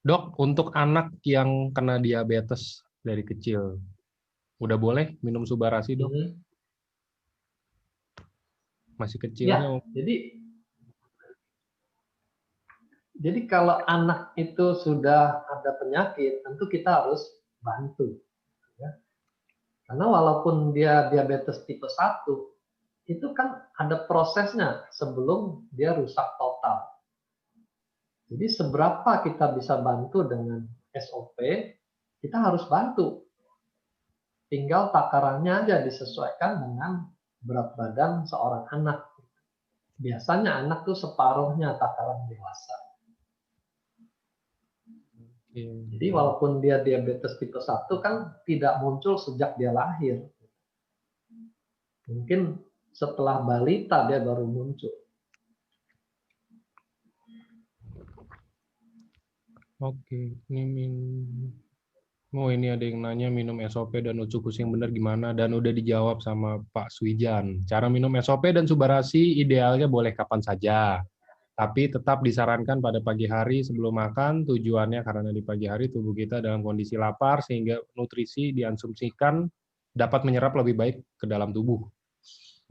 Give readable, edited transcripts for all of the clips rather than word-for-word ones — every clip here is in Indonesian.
Dok, untuk anak yang kena diabetes dari kecil, udah boleh minum Subarasi, Dok? Mhm. Masih kecilnya. Ya, jadi kalau anak itu sudah ada penyakit, tentu kita harus bantu. Ya. Karena walaupun dia diabetes tipe 1, itu kan ada prosesnya sebelum dia rusak total. Jadi seberapa kita bisa bantu dengan SOP, kita harus bantu. Tinggal takarannya aja disesuaikan dengan berat badan seorang anak. Biasanya anak tuh separuhnya takaran dewasa. Jadi Oke. walaupun dia diabetes tipe 1 kan tidak muncul sejak dia lahir. Mungkin setelah balita dia baru muncul. Oke, oh ini ada yang nanya minum SOP dan ucukus yang benar gimana, dan udah dijawab sama Pak Swijan. Cara minum SOP dan Subarasi idealnya boleh kapan saja, tapi tetap disarankan pada pagi hari sebelum makan. Tujuannya karena di pagi hari tubuh kita dalam kondisi lapar sehingga nutrisi diasumsikan dapat menyerap lebih baik ke dalam tubuh.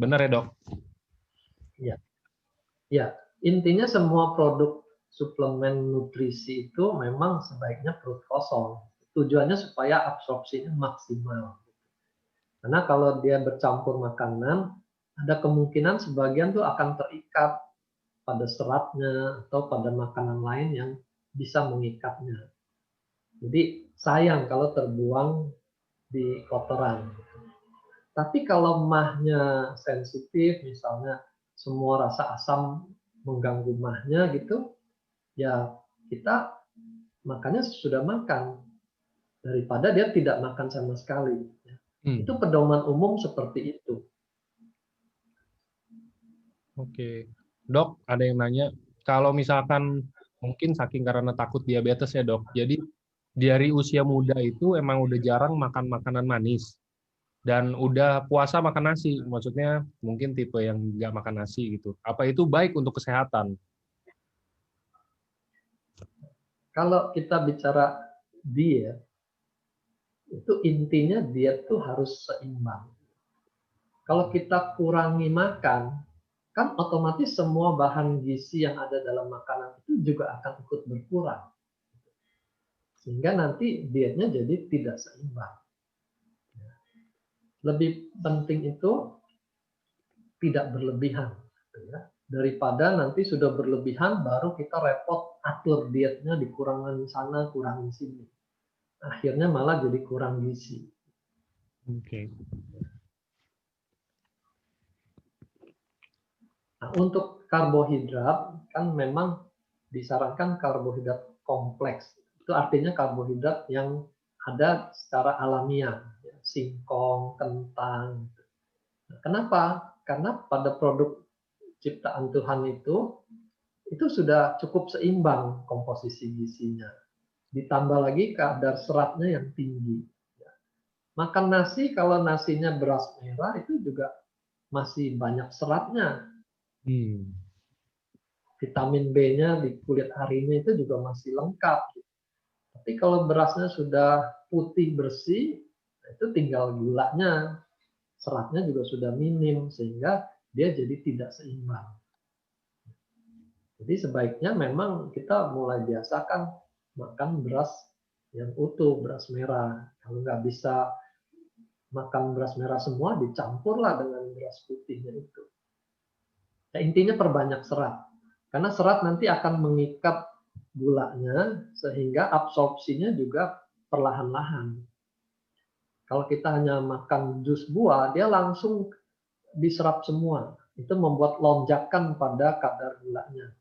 Benar ya, Dok? Ya, ya. Intinya semua produk suplemen nutrisi itu memang sebaiknya perut kosong. Tujuannya supaya absorpsinya maksimal. Karena kalau dia bercampur makanan, ada kemungkinan sebagian tuh akan terikat pada seratnya atau pada makanan lain yang bisa mengikatnya. Jadi sayang kalau terbuang di kotoran. Tapi kalau mahnya sensitif, misalnya semua rasa asam mengganggu mahnya gitu, ya kita makannya sudah makan daripada dia tidak makan sama sekali. Itu Hmm, pedoman umum seperti itu. oke. Dok, ada yang nanya, kalau misalkan mungkin saking karena takut diabetes ya, Dok. Jadi dari usia muda itu emang udah jarang makan makanan manis dan udah puasa makan nasi. Maksudnya mungkin tipe yang nggak makan nasi gitu. Apa itu baik untuk kesehatan? Kalau kita bicara diet, itu intinya diet tuh harus seimbang. Kalau kita kurangi makan, kan otomatis semua bahan gizi yang ada dalam makanan itu juga akan ikut berkurang. Sehingga nanti dietnya jadi tidak seimbang. Lebih penting itu tidak berlebihan. Ya. Daripada nanti sudah berlebihan, baru kita repot atur dietnya, dikurangin sana, kurangin sini. Akhirnya malah jadi kurang gizi. Oke. Nah, untuk karbohidrat, kan memang disarankan karbohidrat kompleks. Itu artinya karbohidrat yang ada secara alamiah, ya, singkong, kentang. Nah, kenapa? Karena pada produk ciptaan Tuhan itu sudah cukup seimbang komposisi gizinya. Ditambah lagi kadar seratnya yang tinggi. Makan nasi, kalau nasinya beras merah itu juga masih banyak seratnya. Hmm. Vitamin B-nya di kulit harinya itu juga masih lengkap. Tapi kalau berasnya sudah putih bersih, itu tinggal gulanya, seratnya juga sudah minim sehingga dia jadi tidak seimbang. Jadi sebaiknya memang kita mulai biasakan makan beras yang utuh, beras merah. Kalau nggak bisa makan beras merah semua, dicampurlah dengan beras putihnya itu. Ya, intinya perbanyak serat. Karena serat nanti akan mengikat gulanya sehingga absorpsinya juga perlahan-lahan. Kalau kita hanya makan jus buah, dia langsung diserap semua. Itu membuat lonjakan pada kadar gulanya.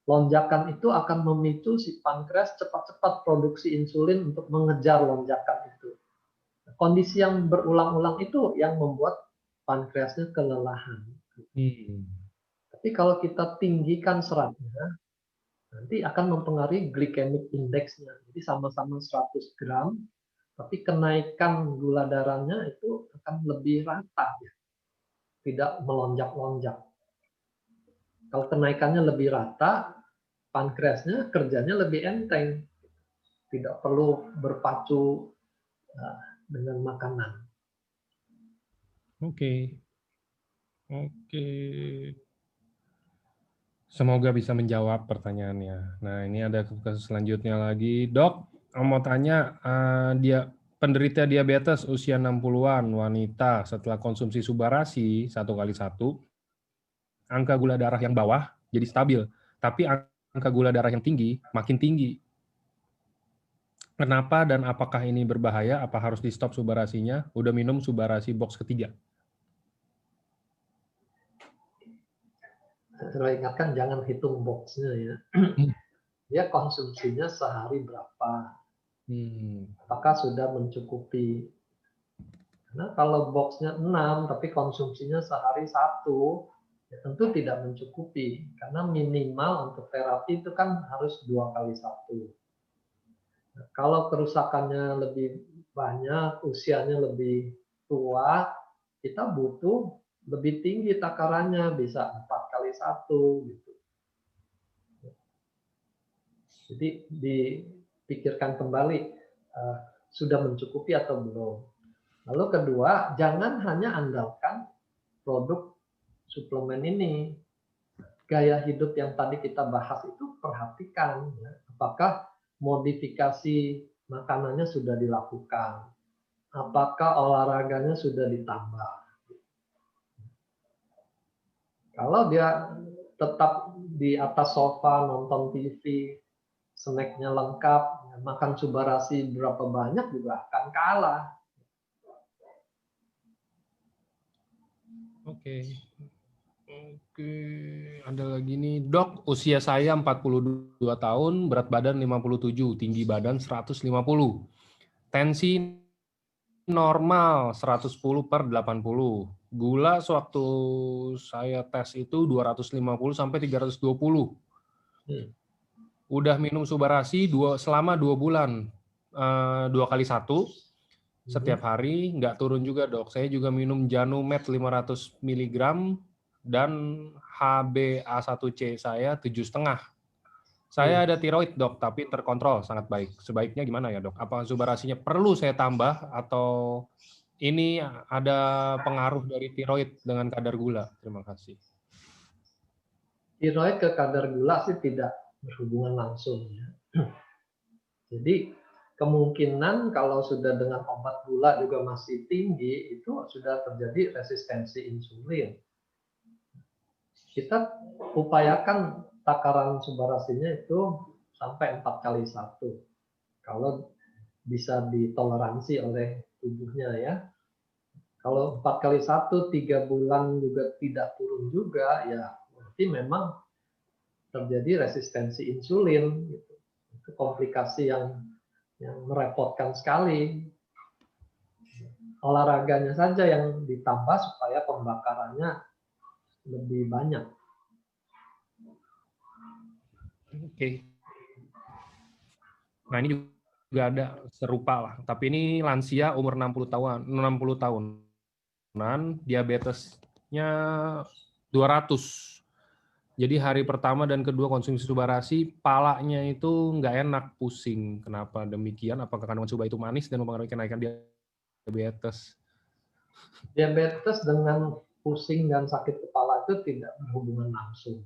Lonjakan itu akan memicu si pankreas cepat-cepat produksi insulin untuk mengejar lonjakan itu. Kondisi yang berulang-ulang itu yang membuat pankreasnya kelelahan. Hmm. Tapi kalau kita tinggikan seratnya, nanti akan mempengaruhi glycemic index-nya. Jadi sama-sama 100 gram, tapi kenaikan gula darahnya itu akan lebih rata, ya. Tidak melonjak-lonjak. Kalau kenaikannya lebih rata, pankreasnya kerjanya lebih enteng. tidak perlu berpacu dengan makanan. Oke. Semoga bisa menjawab pertanyaannya. Nah, ini ada kasus selanjutnya lagi. Dok, mau tanya, dia penderita diabetes usia 60-an, wanita, setelah konsumsi Subarasi 1x1, angka gula darah yang bawah jadi stabil, tapi angka gula darah yang tinggi makin tinggi. Kenapa dan apakah ini berbahaya? Apa harus di stop Subarasinya? Udah minum Subarasi box ketiga. Saya ingatkan jangan hitung boxnya ya. Dia konsumsinya sehari berapa? Apakah sudah mencukupi? Karena kalau boxnya 6 tapi konsumsinya sehari 1, ya tentu tidak mencukupi. Karena minimal untuk terapi itu kan harus 2x1. Nah, kalau kerusakannya lebih banyak, usianya lebih tua, kita butuh lebih tinggi takarannya, bisa 4x1 gitu. Jadi dipikirkan kembali sudah mencukupi atau belum. Lalu kedua, jangan hanya andalkan produk suplemen ini. Gaya hidup yang tadi kita bahas itu perhatikan ya, apakah modifikasi makanannya sudah dilakukan, apakah olahraganya sudah ditambah. Kalau dia tetap di atas sofa nonton TV, snacknya lengkap, makan Subarasi berapa banyak juga akan kalah. Oke, ada lagi nih. Dok, usia saya 42 tahun, berat badan 57, tinggi badan 150. Tensi normal 110/80. Gula sewaktu saya tes itu 250 sampai 320. Udah minum Subarasi selama 2 bulan. 2x1 setiap hari, nggak turun juga dok. Saya juga minum Janumet 500 mg dan HbA1c saya 7,5. Saya ada tiroid dok, tapi terkontrol sangat baik. Sebaiknya gimana ya dok? Apa Subarasinya perlu saya tambah atau ini ada pengaruh dari tiroid dengan kadar gula? Terima kasih. Tiroid ke kadar gula sih tidak berhubungan langsung ya. Jadi kemungkinan kalau sudah dengan obat gula juga masih tinggi, itu sudah terjadi resistensi insulin. Kita upayakan takaran Subarasinya itu sampai 4x1. Kalau bisa ditoleransi oleh tubuhnya ya. Kalau 4x1 3 bulan juga tidak turun juga, ya berarti memang terjadi resistensi insulin. Gitu. Itu komplikasi yang merepotkan sekali. Olahraganya saja yang ditambah supaya pembakarannya lebih banyak. Oke. Nah, ini juga ada serupa lah, tapi ini lansia umur 60 tahunan, diabetesnya 200. Jadi hari pertama dan kedua konsumsi Subarasi, palanya itu nggak enak, pusing. Kenapa demikian? Apakah kandungan Suba itu manis dan mempengaruhi kenaikan diabetes? Diabetes dengan pusing dan sakit kepala itu tidak berhubungan langsung.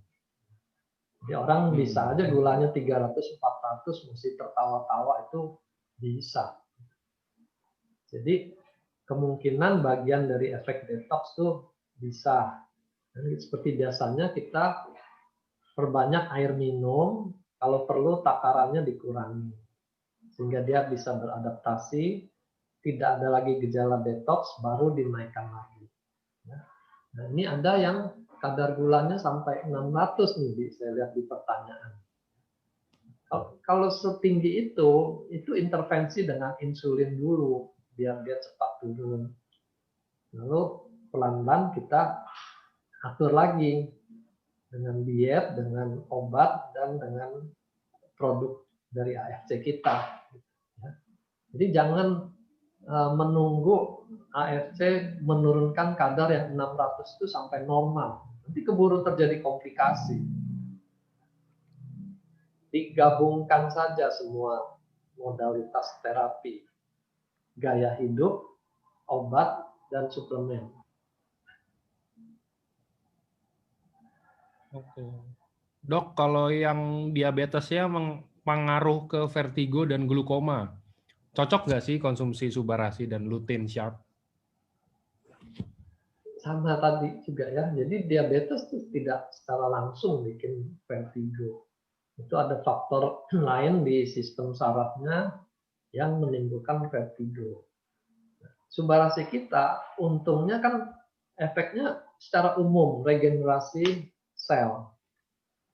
Jadi orang bisa aja gulanya 300-400 mesti tertawa-tawa itu bisa. Jadi kemungkinan bagian dari efek detox tuh bisa. Dan seperti biasanya kita perbanyak air minum, kalau perlu takarannya dikurangi. Sehingga dia bisa beradaptasi, tidak ada lagi gejala detox, baru dinaikkan lagi. Nah ini ada yang kadar gulanya sampai 600 nih, saya lihat di pertanyaan. Kalau setinggi itu intervensi dengan insulin dulu, biar dia cepat turun. Lalu pelan-pelan kita atur lagi dengan diet, dengan obat, dan dengan produk dari AFC kita. Jadi jangan menunggu AFC menurunkan kadar yang 600 itu sampai normal. Nanti keburu terjadi komplikasi. Digabungkan saja semua modalitas terapi, gaya hidup, obat, dan suplemen. Oke. Dok, kalau yang diabetesnya pengaruh ke vertigo dan glukoma, cocok nggak sih konsumsi Subarasi dan lutein sharp? Sama tadi juga ya, jadi diabetes itu tidak secara langsung bikin vertigo. Itu ada faktor lain di sistem sarafnya yang menimbulkan vertigo. Subarasi kita untungnya kan efeknya secara umum regenerasi sel.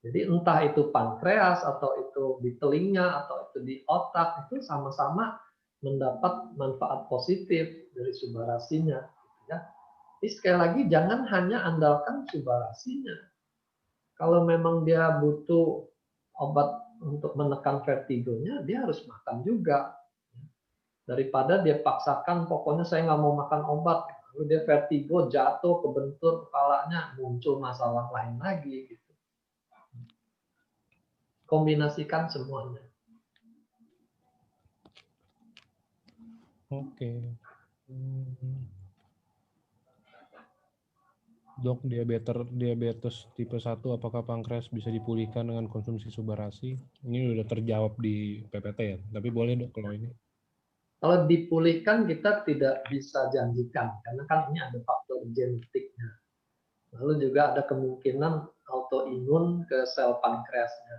Jadi entah itu pankreas atau itu di telinga atau itu di otak, itu sama-sama mendapat manfaat positif dari subarasinya. Ya. Jadi sekali lagi jangan hanya andalkan subarasinya. Kalau memang dia butuh obat untuk menekan vertigonya, dia harus makan juga. Daripada dia paksakan, pokoknya saya nggak mau makan obat. Lalu dia vertigo, jatuh, kebentur kepalanya, muncul masalah lain lagi. Gitu. Kombinasikan semuanya. Oke. Dok, diabetes tipe 1 apakah pankreas bisa dipulihkan dengan konsumsi Subarasi? Ini udah terjawab di PPT ya, tapi boleh dok kalau ini. Kalau dipulihkan kita tidak bisa janjikan, karena kan ini ada faktor genetiknya. Lalu juga ada kemungkinan autoimun ke sel pankreasnya.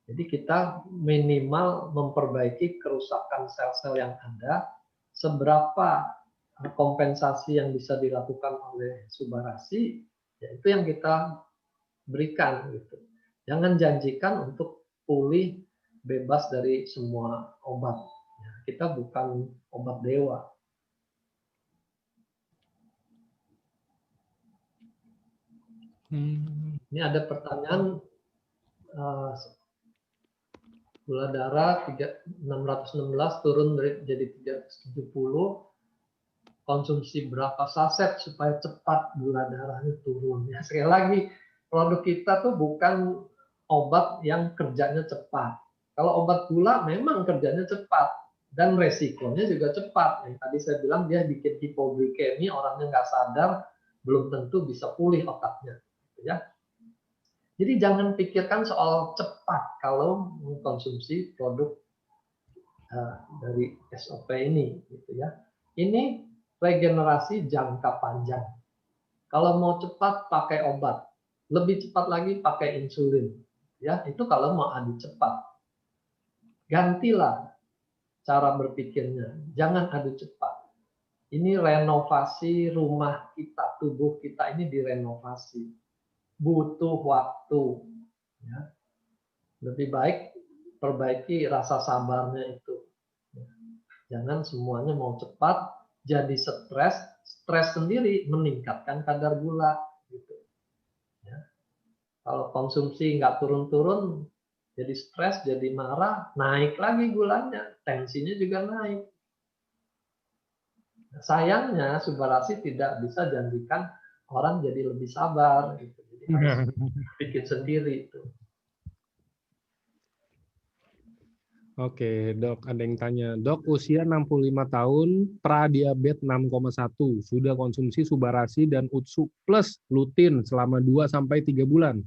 Jadi kita minimal memperbaiki kerusakan sel-sel yang ada, seberapa kompensasi yang bisa dilakukan oleh Subarasi, ya itu yang kita berikan. Gitu. Jangan janjikan untuk pulih bebas dari semua obat. Ya, kita bukan obat dewa. Ini ada pertanyaan, gula darah 616 turun jadi 370, konsumsi berapa saset supaya cepat gula darahnya turun. Ya, sekali lagi, produk kita tuh bukan obat yang kerjanya cepat. Kalau obat gula memang kerjanya cepat dan resikonya juga cepat. Yang tadi saya bilang dia bikin hipoglikemi, orangnya nggak sadar, belum tentu bisa pulih otaknya. Ya. Jadi jangan pikirkan soal cepat kalau mengkonsumsi produk dari SOP ini, gitu ya. Ini regenerasi jangka panjang. Kalau mau cepat pakai obat, lebih cepat lagi pakai insulin. Ya, itu kalau mau adu cepat. Gantilah cara berpikirnya, jangan adu cepat. Ini renovasi rumah kita, tubuh kita ini direnovasi. Butuh waktu. Ya. Lebih baik perbaiki rasa sabarnya itu. Jangan semuanya mau cepat, jadi stres, stres sendiri meningkatkan kadar gula. Gitu. Ya. Kalau konsumsi nggak turun-turun, jadi stres, jadi marah, naik lagi gulanya, tensinya juga naik. Sayangnya Subarasi tidak bisa janjikan orang jadi lebih sabar, gitu. Jadi harus bikin sendiri itu. Oke, dok, ada yang tanya. Dok, usia 65 tahun, pradiabetes 6,1, sudah konsumsi Subarasi dan Utsu plus lutein selama 2-3 bulan.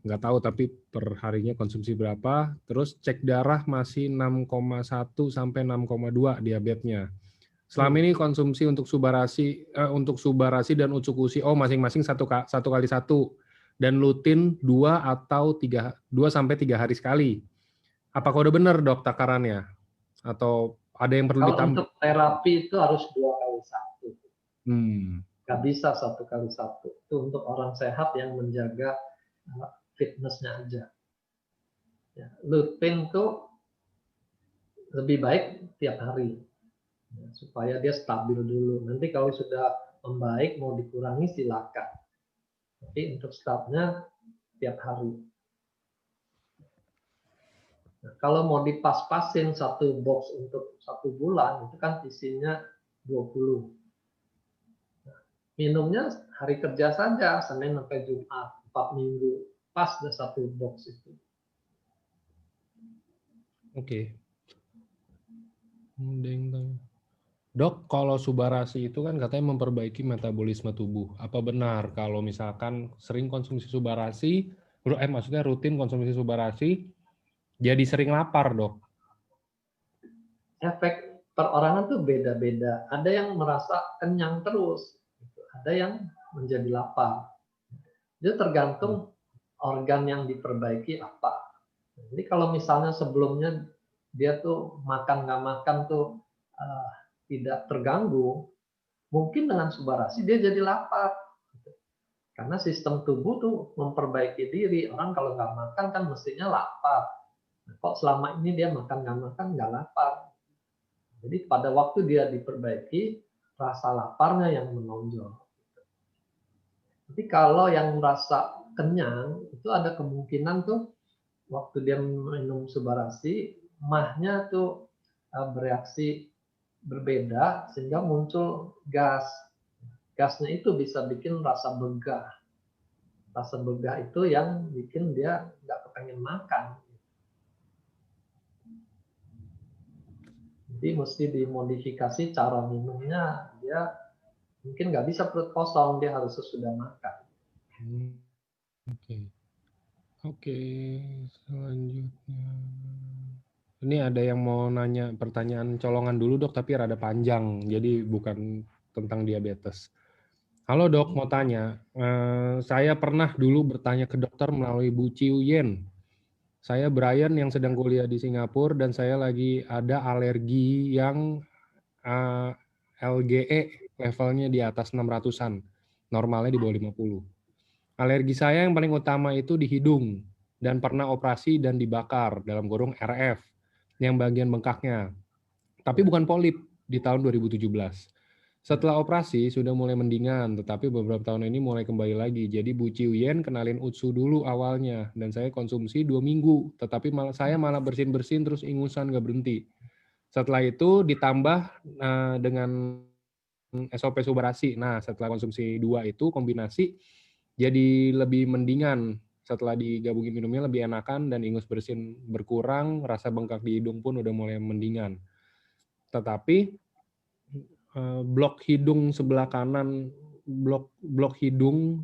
Nggak tahu, tapi per harinya konsumsi berapa. Terus cek darah masih 6,1 sampai 6,2 diabetesnya. Selama ini konsumsi untuk Subarasi dan Utsukushi masing-masing 1x1 dan lutein 2-3 hari sekali. Apakah udah benar dok takarannya? Atau ada yang perlu Kalau ditambah? untuk terapi itu harus 2x1. Hmm. Nggak bisa 1x1. Itu untuk orang sehat yang menjaga fitnessnya aja. Ya, lutein itu lebih baik tiap hari. Ya, supaya dia stabil dulu. Nanti kalau sudah membaik, mau dikurangi silakan. Tapi untuk startnya tiap hari. Nah, kalau mau dipas-pasin satu box untuk 1 bulan, itu kan isinya 20. Nah, minumnya hari kerja saja, Senin sampai Jumat, 4 minggu. Pas dah 1 box itu. Oke. Dok, kalau Subarasi itu kan katanya memperbaiki metabolisme tubuh. Apa benar kalau misalkan sering konsumsi Subarasi, maksudnya rutin konsumsi Subarasi, jadi sering lapar, Dok? Efek perorangan tuh beda-beda. Ada yang merasa kenyang terus, ada yang menjadi lapar. Itu tergantung organ yang diperbaiki apa. Jadi kalau misalnya sebelumnya dia tuh makan nggak makan tuh uh, tidak terganggu, mungkin dengan Subarasi dia jadi lapar. Karena sistem tubuh tuh memperbaiki diri. Orang kalau nggak makan kan mestinya lapar. Nah, kok selama ini dia makan nggak lapar. Jadi pada waktu dia diperbaiki, rasa laparnya yang menonjol. Tapi kalau yang merasa kenyang, itu ada kemungkinan tuh waktu dia minum Subarasi, mahnya tuh bereaksi berbeda sehingga muncul gas. Gasnya itu bisa bikin rasa begah. Rasa begah itu yang bikin dia nggak kepengen makan. Jadi mesti dimodifikasi cara minumnya. Dia mungkin nggak bisa perut kosong, dia harus sesudah makan. Oke. Oke, selanjutnya. Ini ada yang mau nanya pertanyaan colongan dulu, Dok, tapi rada panjang. Jadi bukan tentang diabetes. Halo, Dok, mau tanya. Saya pernah dulu bertanya ke dokter melalui Bu Ciu Yen. Saya Brian yang sedang kuliah di Singapura dan saya lagi ada alergi yang LGE levelnya di atas 600-an. Normalnya di bawah 50. Alergi saya yang paling utama itu di hidung dan pernah operasi dan dibakar dalam kurung RF yang bagian bengkaknya. Tapi bukan polip di tahun 2017. Setelah operasi sudah mulai mendingan, tetapi beberapa tahun ini mulai kembali lagi. Jadi Bu Ciuyen kenalin Utsu dulu awalnya dan saya konsumsi 2 minggu, tetapi saya malah bersin-bersin terus ingusan gak berhenti. Setelah itu ditambah dengan SOP Subarasi. Nah, setelah konsumsi 2 itu kombinasi jadi lebih mendingan. Setelah digabungin minumnya lebih enakan dan ingus bersin berkurang, rasa bengkak di hidung pun udah mulai mendingan. Tetapi blok hidung sebelah kanan, blok hidung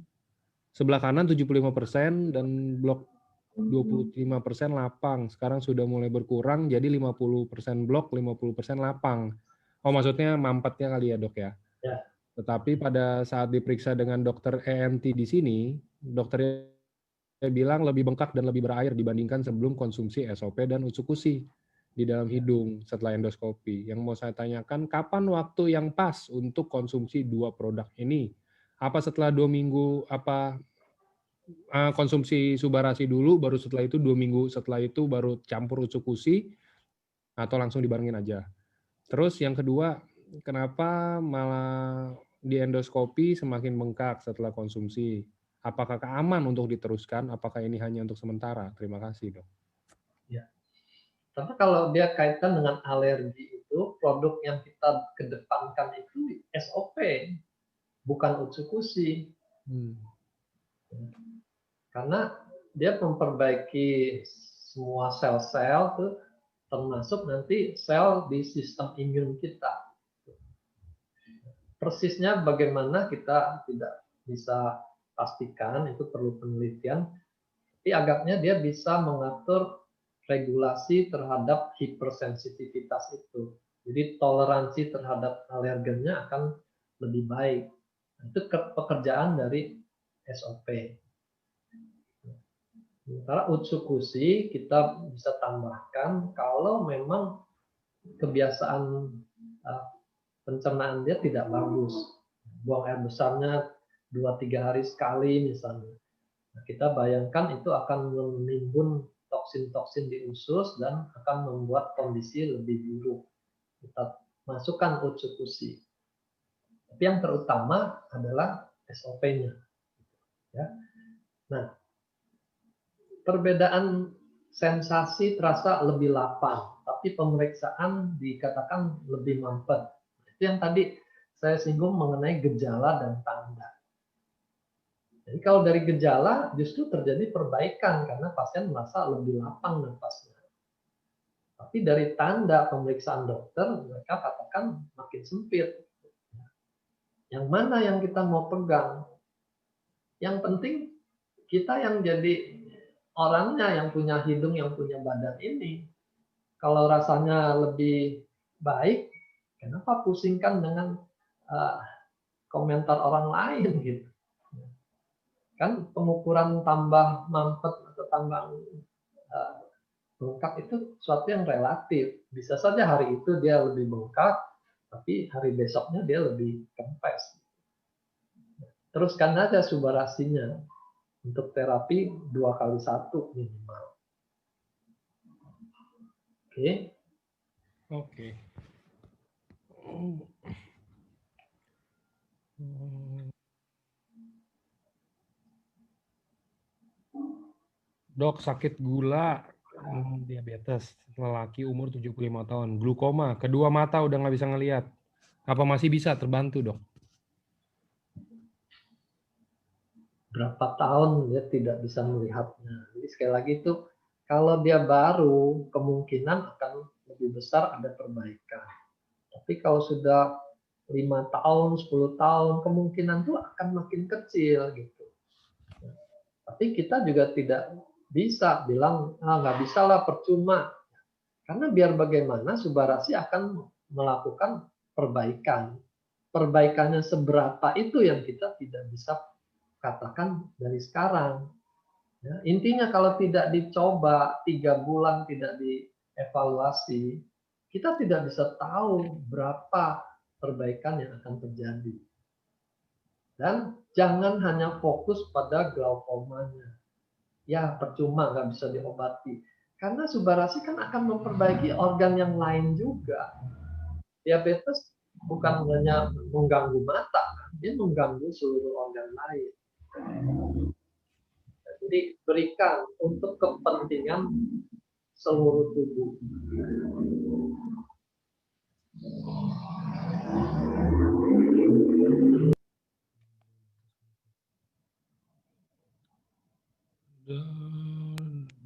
sebelah kanan 75% dan blok 25% lapang. Sekarang sudah mulai berkurang jadi 50% blok, 50% lapang. Oh, maksudnya mampetnya kali ya, Dok ya? Ya. Tetapi pada saat diperiksa dengan dokter ENT di sini, dokternya bilang lebih bengkak dan lebih berair dibandingkan sebelum konsumsi SOP dan Utsukushi di dalam hidung setelah endoskopi. Yang mau saya tanyakan, kapan waktu yang pas untuk konsumsi dua produk ini? Apa setelah 2 minggu, konsumsi Subarasi dulu, baru setelah itu 2 minggu setelah itu baru campur Utsukushi, atau langsung dibarengin aja? Terus yang kedua, kenapa malah di endoskopi semakin bengkak setelah konsumsi? Apakah aman untuk diteruskan? Apakah ini hanya untuk sementara? Terima kasih, Dok. Ya. Tapi kalau dia kaitan dengan alergi itu, produk yang kita kedepankan itu SOP, bukan Utsukushi. Karena dia memperbaiki semua sel-sel tuh, termasuk nanti sel di sistem imun kita. Persisnya bagaimana kita tidak bisa pastikan, itu perlu penelitian. Tapi agaknya dia bisa mengatur regulasi terhadap hipersensitivitas itu. Jadi toleransi terhadap alergennya akan lebih baik. Itu pekerjaan dari SOP. Sementara Utsukushi kita bisa tambahkan kalau memang kebiasaan pencernaan dia tidak bagus. Buang air besarnya 2-3 hari sekali misalnya. Nah, kita bayangkan itu akan menimbun toksin-toksin di usus dan akan membuat kondisi lebih buruk. Kita masukkan Utsukushi. Tapi yang terutama adalah SOP-nya. Ya. Nah, perbedaan sensasi terasa lebih lapang, tapi pemeriksaan dikatakan lebih mampet. Itu yang tadi saya singgung mengenai gejala dan tanda. Jadi kalau dari gejala justru terjadi perbaikan karena pasien merasa lebih lapang nafasnya. Tapi dari tanda pemeriksaan dokter, mereka katakan makin sempit. Yang mana yang kita mau pegang? Yang penting kita yang jadi orangnya, yang punya hidung, yang punya badan ini. Kalau rasanya lebih baik, kenapa pusingkan dengan komentar orang lain gitu? Kan pengukuran tambah mampet atau tambah bengkak itu sesuatu yang relatif. Bisa saja hari itu dia lebih bengkak, tapi hari besoknya dia lebih kempes. Teruskan aja subarasinya untuk terapi 2x1 minimal. Oke. Oke. Dok, sakit gula, diabetes, lelaki umur 75 tahun, glukoma, kedua mata udah nggak bisa ngelihat. Apa masih bisa terbantu, Dok? Berapa tahun dia tidak bisa melihatnya. Jadi sekali lagi itu, kalau dia baru, kemungkinan akan lebih besar ada perbaikan. Tapi kalau sudah 5 tahun, 10 tahun, kemungkinan itu akan makin kecil gitu. Tapi kita juga tidak bisa bilang, nggak bisa lah, percuma. Karena biar bagaimana Subarasi akan melakukan perbaikan. Perbaikannya seberapa itu yang kita tidak bisa katakan dari sekarang. Ya, intinya kalau tidak dicoba 3 bulan, tidak dievaluasi, kita tidak bisa tahu berapa perbaikan yang akan terjadi. Dan jangan hanya fokus pada glaukomanya. Ya percuma, nggak bisa diobati. Karena Subarasi kan akan memperbaiki organ yang lain juga. Diabetes bukan hanya mengganggu mata, dia mengganggu seluruh organ lain. Jadi berikan untuk kepentingan seluruh tubuh.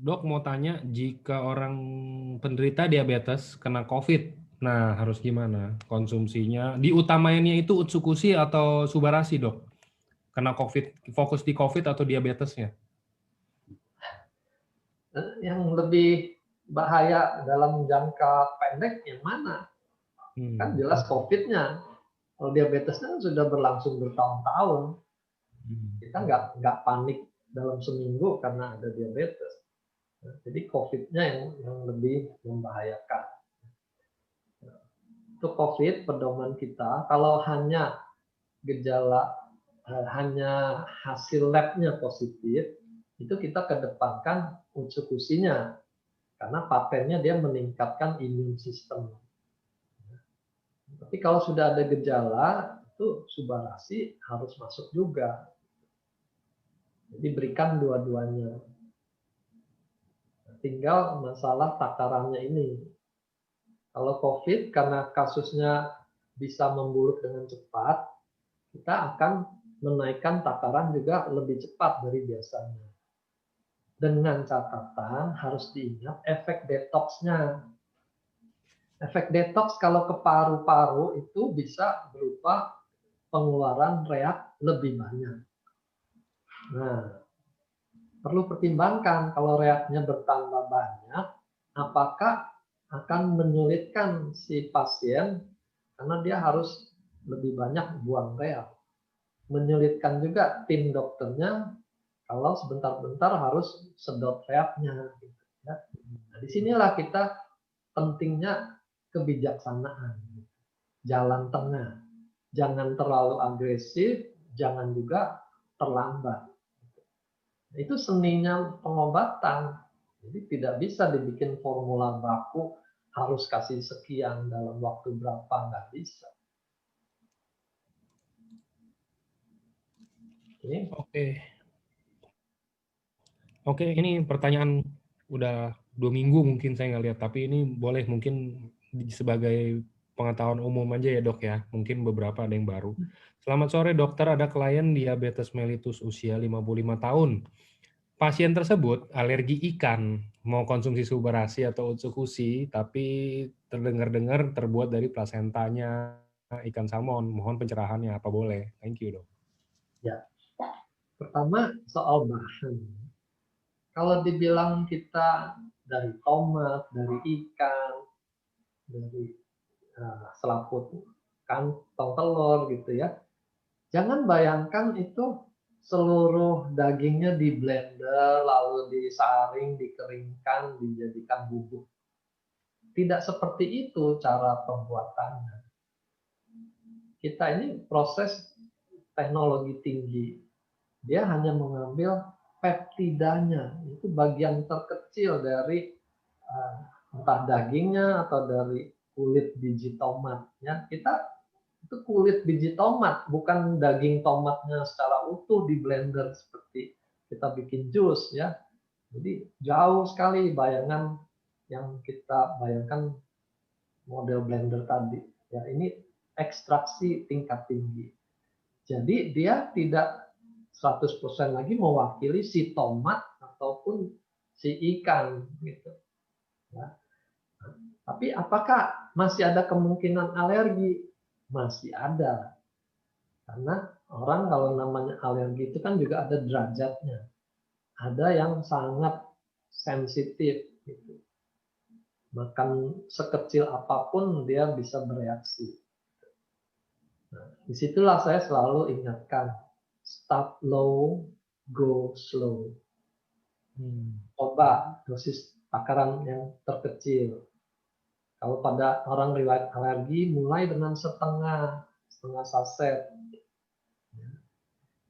Dok mau tanya, jika orang penderita diabetes kena COVID, nah harus gimana konsumsinya? Diutamainnya itu Utsukushi atau Subarasi, Dok? Kena COVID, fokus di COVID atau diabetesnya? Yang lebih bahaya dalam jangka pendek yang mana? Kan jelas COVID-nya. Kalau diabetesnya sudah berlangsung bertahun-tahun. Kita nggak panik dalam seminggu karena ada diabetes. Jadi COVID-nya yang lebih membahayakan. Untuk COVID, pedoman kita, kalau hanya gejala, hanya hasil lab-nya positif, itu kita kedepankan Utsukushi-nya. Karena patennya dia meningkatkan imun sistem. Tapi kalau sudah ada gejala, itu Subarasi harus masuk juga. Jadi berikan dua-duanya. Tinggal masalah takarannya ini. Kalau COVID, karena kasusnya bisa memburuk dengan cepat, kita akan menaikkan takaran juga lebih cepat dari biasanya. Dengan catatan harus diingat efek detoksnya. Efek detoks kalau ke paru-paru itu bisa berupa pengeluaran reak lebih banyak. Nah, perlu pertimbangkan kalau reaknya bertambah banyak, apakah akan menyulitkan si pasien karena dia harus lebih banyak buang reak. Menyulitkan juga tim dokternya kalau sebentar-bentar harus sedot reaknya. Nah, disinilah kita pentingnya kebijaksanaan, jalan tengah. Jangan terlalu agresif, jangan juga terlambat. Itu seninya pengobatan. Jadi tidak bisa dibikin formula baku harus kasih sekian dalam waktu berapa, nggak bisa. Oke, ini pertanyaan udah 2 minggu mungkin saya nggak lihat, tapi ini boleh mungkin sebagai pengetahuan umum aja ya dok ya, mungkin beberapa ada yang baru. Selamat sore dokter, ada klien diabetes mellitus usia 55 tahun. pasien tersebut alergi ikan, mau konsumsi Subarashi atau Utsukushi, tapi terdengar-dengar terbuat dari plasentanya ikan salmon. Mohon pencerahannya, apa boleh? Thank you, Dok. Ya, pertama soal bahan. Kalau dibilang kita dari tomat, dari ikan, dari selaput kantong telur gitu ya, jangan bayangkan itu seluruh dagingnya di blender, lalu disaring, dikeringkan, dijadikan bubuk. Tidak seperti itu cara pembuatannya. Kita ini proses teknologi tinggi. Dia hanya mengambil peptidanya, itu bagian terkecil dari entah dagingnya atau dari kulit biji tomat. Ya, kita itu kulit biji tomat, bukan daging tomatnya secara utuh di blender seperti kita bikin jus ya. Jadi jauh sekali bayangan yang kita bayangkan model blender tadi. Ya, ini ekstraksi tingkat tinggi. Jadi dia tidak 100% lagi mewakili si tomat ataupun si ikan gitu. Ya. Tapi apakah masih ada kemungkinan alergi? Masih ada. Karena orang kalau namanya alergi itu kan juga ada derajatnya. Ada yang sangat sensitif gitu. Makan sekecil apapun dia bisa bereaksi. Nah, disitulah saya selalu ingatkan, start low, go slow. Coba dosis takaran yang terkecil. Kalau pada orang riwayat alergi, mulai dengan setengah saset.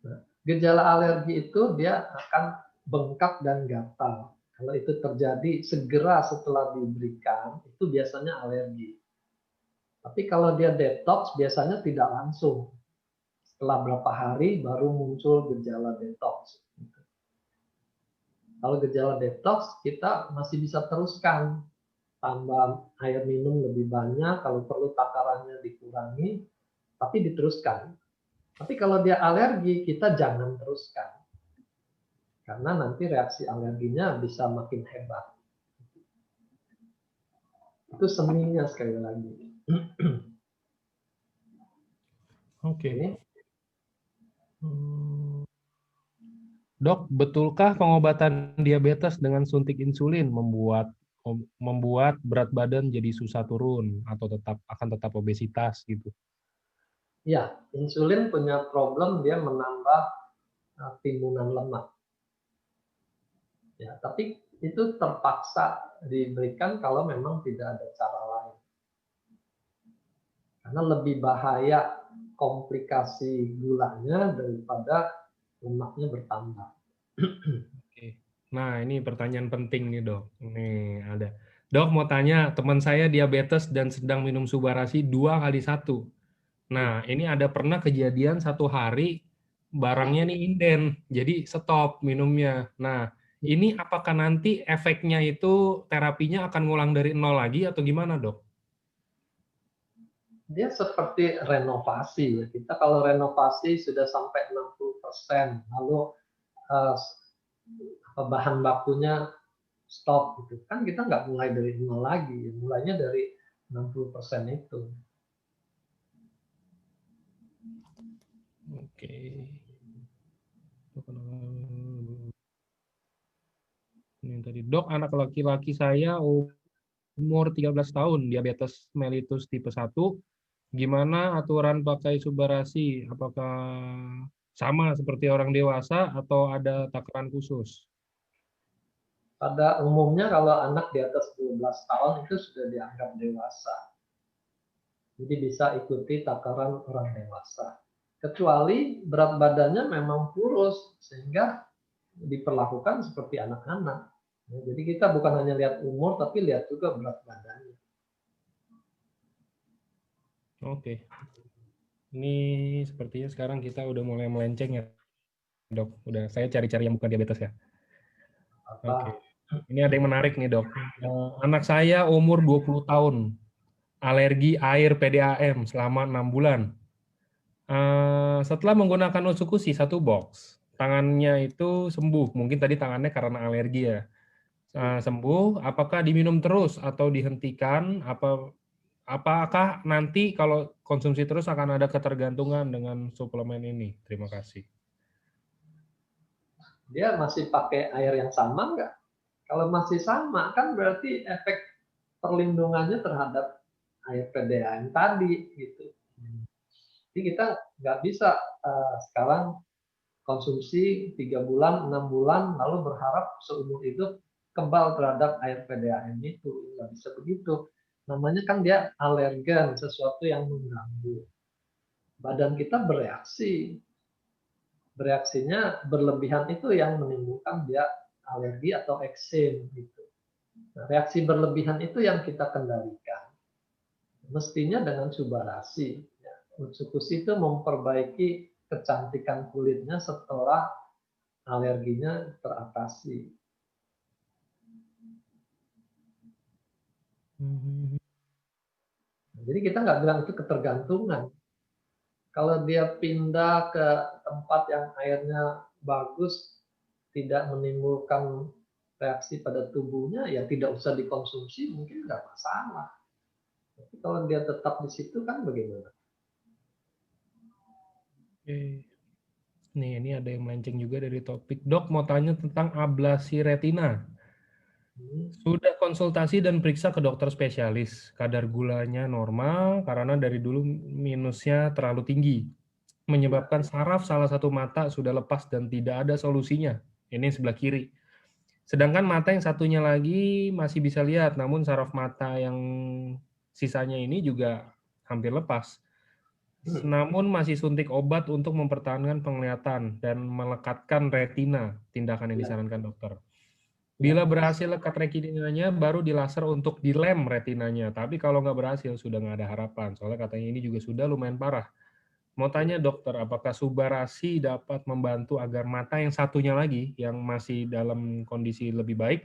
Nah, gejala alergi itu dia akan bengkak dan gatal. Kalau itu terjadi segera setelah diberikan, itu biasanya alergi. Tapi kalau dia detox, biasanya tidak langsung. Setelah berapa hari baru muncul gejala detox. Kalau gejala detox, kita masih bisa teruskan. Tambah air minum lebih banyak, kalau perlu takarannya dikurangi, tapi diteruskan. Tapi kalau dia alergi, kita jangan teruskan. Karena nanti reaksi alerginya bisa makin hebat. Itu seninya sekali lagi. Oke. Dok, betulkah pengobatan diabetes dengan suntik insulin membuat berat badan jadi susah turun atau akan tetap obesitas gitu? Ya, insulin punya problem, dia menambah timbunan lemak. Ya, tapi itu terpaksa diberikan kalau memang tidak ada cara lain. Karena lebih bahaya komplikasi gulanya daripada lemaknya bertambah. Oke. Nah, ini pertanyaan penting nih, Dok. Nih, ada. Dok, mau tanya, teman saya diabetes dan sedang minum Subarashi 2x1. Nah, ini ada pernah kejadian satu hari barangnya nih inden, jadi stop minumnya. Nah, ini apakah nanti efeknya itu terapinya akan ngulang dari nol lagi atau gimana, Dok? Dia seperti renovasi. Kita kalau renovasi sudah sampai 60%, lalu bahan bakunya stop gitu. Kan kita nggak mulai dari nol lagi, mulainya dari 60% itu. Oke. Ini tadi, Dok, anak laki-laki saya umur 13 tahun, diabetes mellitus tipe 1. Gimana aturan pakai Subarashi? Apakah sama seperti orang dewasa atau ada takaran khusus? Pada umumnya kalau anak di atas 12 tahun itu sudah dianggap dewasa. Jadi bisa ikuti takaran orang dewasa. Kecuali berat badannya memang kurus, sehingga diperlakukan seperti anak-anak. Ya, jadi kita bukan hanya lihat umur, tapi lihat juga berat badannya. Oke. Ini sepertinya sekarang kita udah mulai melenceng ya, Dok. Udah saya cari-cari yang bukan diabetes ya. Oke. Ini ada yang menarik nih, Dok. Anak saya umur 20 tahun. Alergi air PDAM selama 6 bulan. Setelah menggunakan Utsukushi 1 box, tangannya itu sembuh. Mungkin tadi tangannya karena alergi ya. Sembuh, apakah diminum terus atau dihentikan? Apakah nanti kalau konsumsi terus akan ada ketergantungan dengan suplemen ini? Terima kasih. Dia masih pakai air yang sama nggak? Kalau masih sama, kan berarti efek perlindungannya terhadap air PDAM tadi gitu. Jadi kita nggak bisa sekarang konsumsi 3 bulan, 6 bulan, lalu berharap seumur hidup kebal terhadap air PDAM itu. Nggak bisa begitu. Namanya kan dia alergen, sesuatu yang mengganggu. Badan kita bereaksi. Bereaksinya berlebihan itu yang menimbulkan dia alergi atau eksem gitu. Nah, reaksi berlebihan itu yang kita kendalikan. Mestinya dengan subarasi. Ya. Utsukushi itu memperbaiki kecantikan kulitnya setelah alerginya teratasi. Jadi kita nggak bilang itu ketergantungan. Kalau dia pindah ke tempat yang airnya bagus, tidak menimbulkan reaksi pada tubuhnya, ya tidak usah dikonsumsi, mungkin nggak masalah. Tapi kalau dia tetap di situ kan bagaimana? Oke. Nih, ini ada yang melenceng juga dari topik. Dok, mau tanya tentang ablasi retina. Sudah konsultasi dan periksa ke dokter spesialis. Kadar gulanya normal karena dari dulu minusnya terlalu tinggi. Menyebabkan saraf salah satu mata sudah lepas dan tidak ada solusinya. Ini sebelah kiri. Sedangkan mata yang satunya lagi masih bisa lihat, namun saraf mata yang sisanya ini juga hampir lepas. Namun masih suntik obat untuk mempertahankan penglihatan dan melekatkan retina, tindakan yang disarankan dokter. Bila berhasil lekat retinanya, baru dilaser untuk dilem retinanya. Tapi kalau nggak berhasil, sudah nggak ada harapan. Soalnya katanya ini juga sudah lumayan parah. Mau tanya dokter, apakah subarasi dapat membantu agar mata yang satunya lagi, yang masih dalam kondisi lebih baik,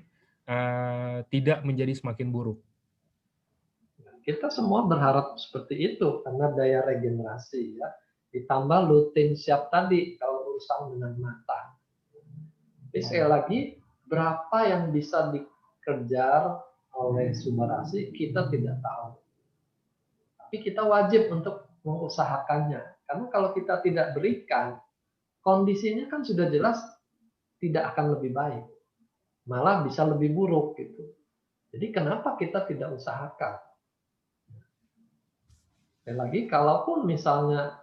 tidak menjadi semakin buruk? Kita semua berharap seperti itu karena daya regenerasi ya. Ditambah lutein siap tadi kalau urusan dengan mata. Tapi sekali lagi, berapa yang bisa dikejar oleh subarasi kita tidak tahu. Tapi kita wajib untuk mengusahakannya. Karena kalau kita tidak berikan, kondisinya kan sudah jelas tidak akan lebih baik. Malah bisa lebih buruk gitu. Jadi kenapa kita tidak usahakan? Sekali lagi, kalaupun misalnya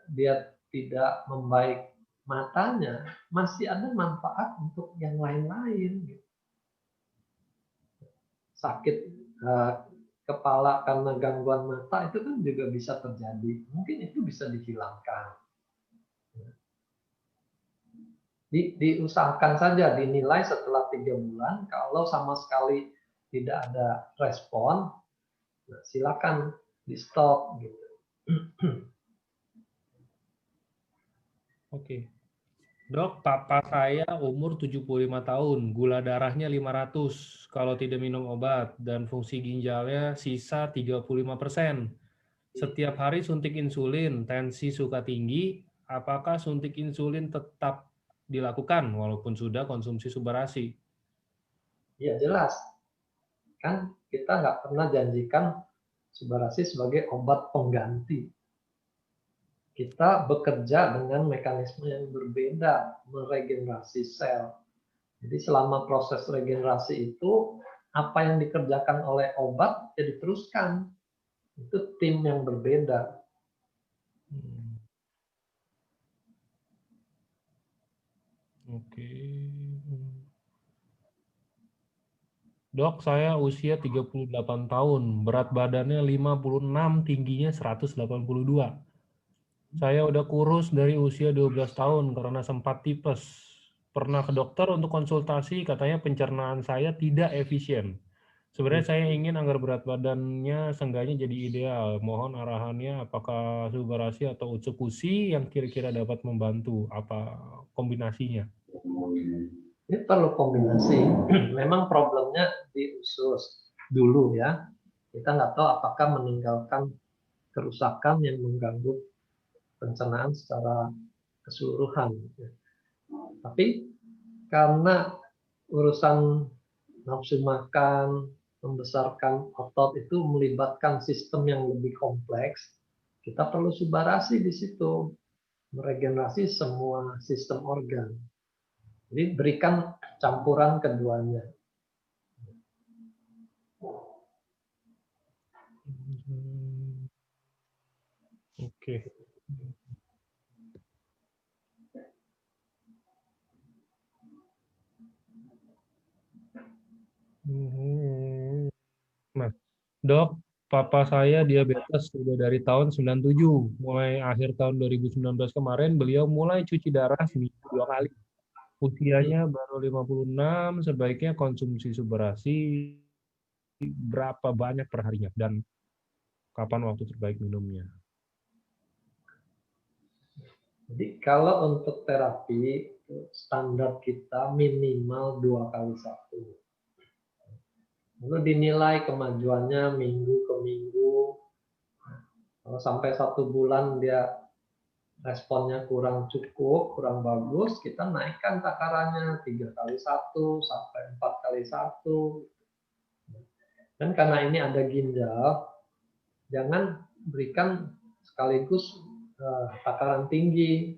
dia tidak membaik matanya, masih ada manfaat untuk yang lain-lain. Gitu. Sakit kepala karena gangguan mata itu kan juga bisa terjadi. Mungkin itu bisa dihilangkan. Diusahakan saja, dinilai setelah 3 bulan. Kalau sama sekali tidak ada respon, nah silakan di stop gitu. Oke. Dok, papa saya umur 75 tahun, gula darahnya 500 kalau tidak minum obat, dan fungsi ginjalnya sisa 35%. Setiap hari suntik insulin, tensi suka tinggi, apakah suntik insulin tetap dilakukan walaupun sudah konsumsi subarasi? Ya jelas, kan kita nggak pernah janjikan subarasi sebagai obat pengganti. Kita bekerja dengan mekanisme yang berbeda, meregenerasi sel. Jadi selama proses regenerasi itu, apa yang dikerjakan oleh obat ya diteruskan. Itu tim yang berbeda. Oke. Dok, saya usia 38 tahun, berat badannya 56, tingginya 182. Saya udah kurus dari usia 12 tahun karena sempat tipes. Pernah ke dokter untuk konsultasi, katanya pencernaan saya tidak efisien. Sebenarnya saya ingin agar berat badannya seenggaknya jadi ideal. Mohon arahannya apakah subarasi atau utsukushi yang kira-kira dapat membantu, apa kombinasinya? Ini perlu kombinasi. Memang problemnya di usus dulu ya. Kita nggak tahu apakah meninggalkan kerusakan yang mengganggu pencernaan secara keseluruhan. Tapi karena urusan nafsu makan, membesarkan otot itu melibatkan sistem yang lebih kompleks, kita perlu subarasi di situ, meregenerasi semua sistem organ. Jadi berikan campuran keduanya. Oke. Nah, Dok, papa saya diabetes sudah dari tahun 97. Mulai akhir tahun 2019 kemarin, beliau mulai cuci darah seminggu 2 kali. Usianya baru 56, sebaiknya konsumsi subarasi berapa banyak per harinya dan kapan waktu terbaik minumnya? Jadi kalau untuk terapi standar kita minimal 2 kali 1. Lalu dinilai kemajuannya minggu ke minggu. Kalau sampai 1 bulan dia responnya kurang cukup, kurang bagus, kita naikkan takarannya 3 kali 1 sampai 4 kali 1. Dan karena ini ada ginjal, jangan berikan sekaligus takaran tinggi.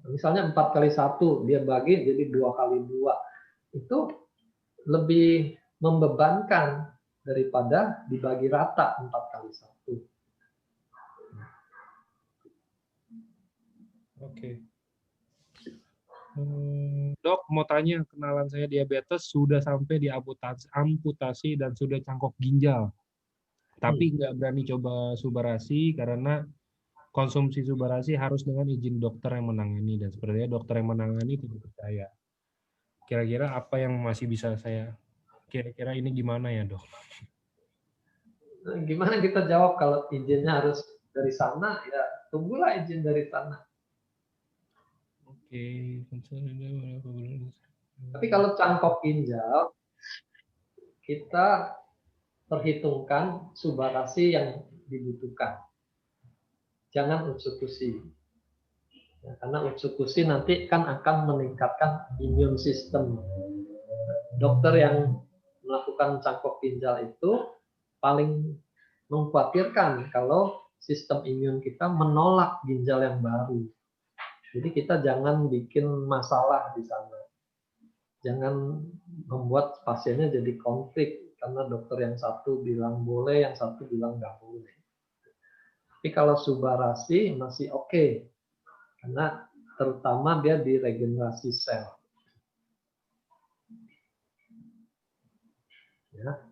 Misalnya 4 kali 1, dia bagi jadi 2 kali 2. Itu lebih membebankan daripada dibagi rata 4 kali 1. Oke. Dok, mau tanya, kenalan saya diabetes sudah sampai di amputasi dan sudah cangkok ginjal. Tapi nggak berani coba subarasi karena konsumsi subarasi harus dengan izin dokter yang menangani, dan sepertinya dokter yang menangani tidak percaya. Kira-kira apa yang masih bisa saya, kira-kira ini gimana ya, Dok? Gimana kita jawab kalau izinnya harus dari sana, ya tunggulah izin dari sana. Oke. Tapi kalau cangkok ginjal, kita perhitungkan subarasi yang dibutuhkan. Jangan utsukusi. Ya, karena utsukusi nanti kan akan meningkatkan imun sistem. Dokter yang melakukan cangkok ginjal itu paling mengkhawatirkan kalau sistem imun kita menolak ginjal yang baru. Jadi kita jangan bikin masalah di sana. Jangan membuat pasiennya jadi konflik karena dokter yang satu bilang boleh, yang satu bilang nggak boleh. Tapi kalau subarasi masih oke, karena terutama dia di regenerasi sel. Ya.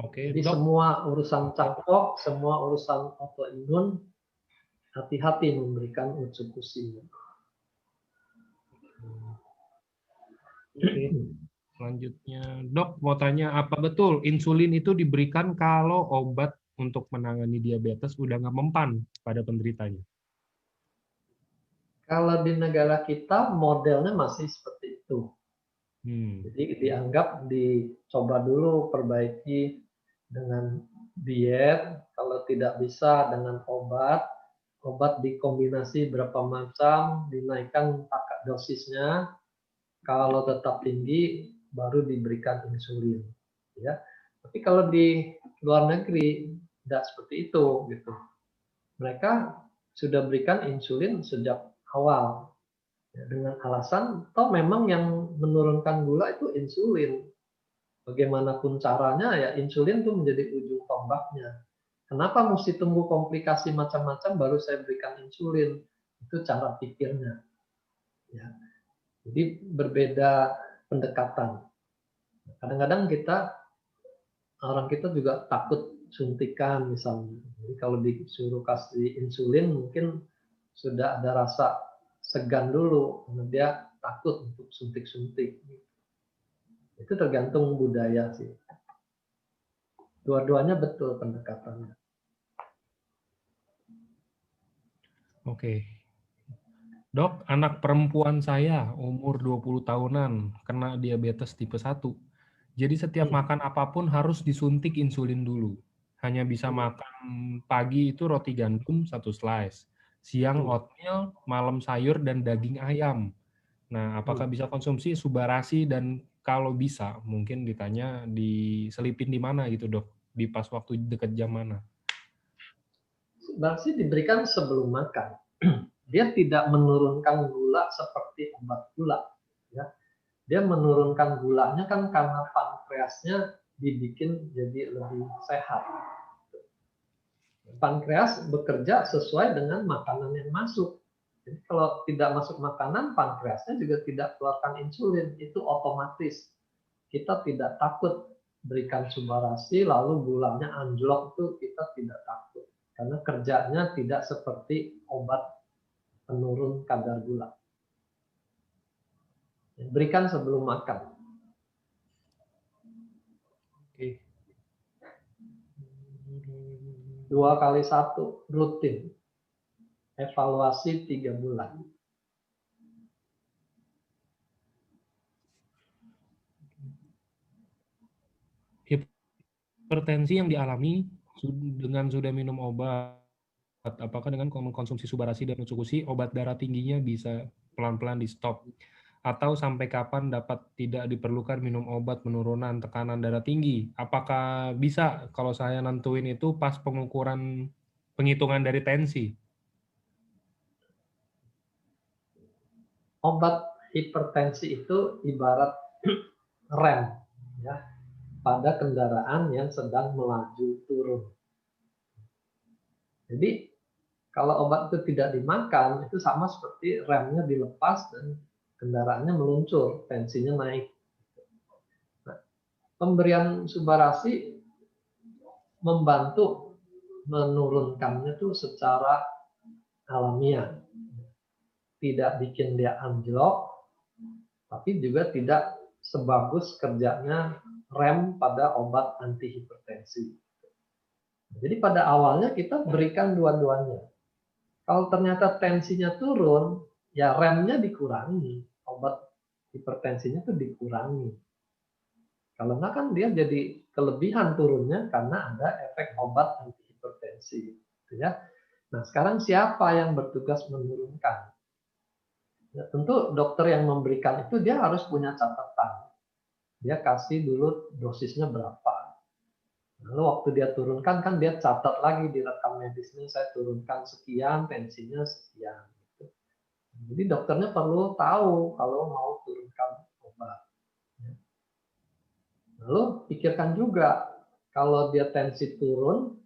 Oke, Jadi Dok. semua urusan cangkok, semua urusan autoimun, hati-hati memberikan utsukusi. Oke, selanjutnya, Dok, mau tanya, apa betul insulin itu diberikan kalau obat untuk menangani diabetes udah nggak mempan pada penderitanya? Kalau di negara kita modelnya masih seperti itu. Jadi dianggap dicoba dulu perbaiki dengan diet, kalau tidak bisa dengan obat dikombinasi berapa macam, dinaikkan dosisnya, kalau tetap tinggi baru diberikan insulin. Ya. Tapi kalau di luar negeri tidak seperti itu, gitu. Mereka sudah berikan insulin sejak awal. Ya, dengan alasan toh memang yang menurunkan gula itu insulin. Bagaimanapun caranya ya insulin itu menjadi ujung tombaknya. Kenapa mesti tunggu komplikasi macam-macam baru saya berikan insulin? Itu cara pikirnya. Ya. Jadi berbeda pendekatan. Kadang-kadang orang kita juga takut suntikan misalnya. Jadi kalau disuruh kasih insulin mungkin sudah ada rasa segan dulu karena dia takut untuk suntik-suntik. Itu tergantung budaya sih. Dua-duanya betul pendekatannya. Oke. Dok, anak perempuan saya umur 20 tahunan kena diabetes tipe 1. Jadi setiap makan apapun harus disuntik insulin dulu. Hanya bisa makan pagi itu roti gandum 1 slice. siang oatmeal, malam sayur dan daging ayam. Nah, apakah bisa konsumsi Subarasi, dan kalau bisa mungkin ditanya diselipin di mana gitu dok? Di pas waktu dekat jam mana? Subarasi diberikan sebelum makan. Dia tidak menurunkan gula seperti obat gula. Ya. Dia menurunkan gulanya kan karena pankreasnya dibikin jadi lebih sehat. Pankreas bekerja sesuai dengan makanan yang masuk. Jadi kalau tidak masuk makanan, pankreasnya juga tidak keluarkan insulin. Itu otomatis. Kita tidak takut berikan Subarasi lalu gulanya anjlok, itu kita tidak takut. Karena kerjanya tidak seperti obat penurun kadar gula. Berikan sebelum makan. Oke. 2x1 rutin. Evaluasi 3 bulan. Hipertensi yang dialami dengan sudah minum obat, apakah dengan konsumsi Subarasi dan Utsukushi obat darah tingginya bisa pelan-pelan di stop? Atau sampai kapan dapat tidak diperlukan minum obat penurunan tekanan darah tinggi? Apakah bisa kalau saya nentuin itu pas pengukuran penghitungan dari tensi? Obat hipertensi itu ibarat rem, ya, pada kendaraan yang sedang melaju turun. Jadi kalau obat itu tidak dimakan, itu sama seperti remnya dilepas dan kendaraannya meluncur, tensinya naik. Nah, pemberian Subarasi membantu menurunkannya itu secara alamiah. Tidak bikin dia anjlok, tapi juga tidak sebagus kerjanya rem pada obat antihipertensi. Jadi pada awalnya kita berikan dua-duanya. Kalau ternyata tensinya turun, ya remnya dikurangi, obat hipertensinya itu dikurangi. Kalau enggak kan dia jadi kelebihan turunnya karena ada efek obat antihipertensi. Ya. Nah sekarang siapa yang bertugas menurunkan? Ya, tentu dokter yang memberikan itu dia harus punya catatan. Dia kasih dulu dosisnya berapa. Lalu waktu dia turunkan kan dia catat lagi di rekam medisnya, saya turunkan sekian, tensinya sekian. Jadi dokternya perlu tahu kalau mau turunkan obat. Lalu pikirkan juga kalau dia tensi turun,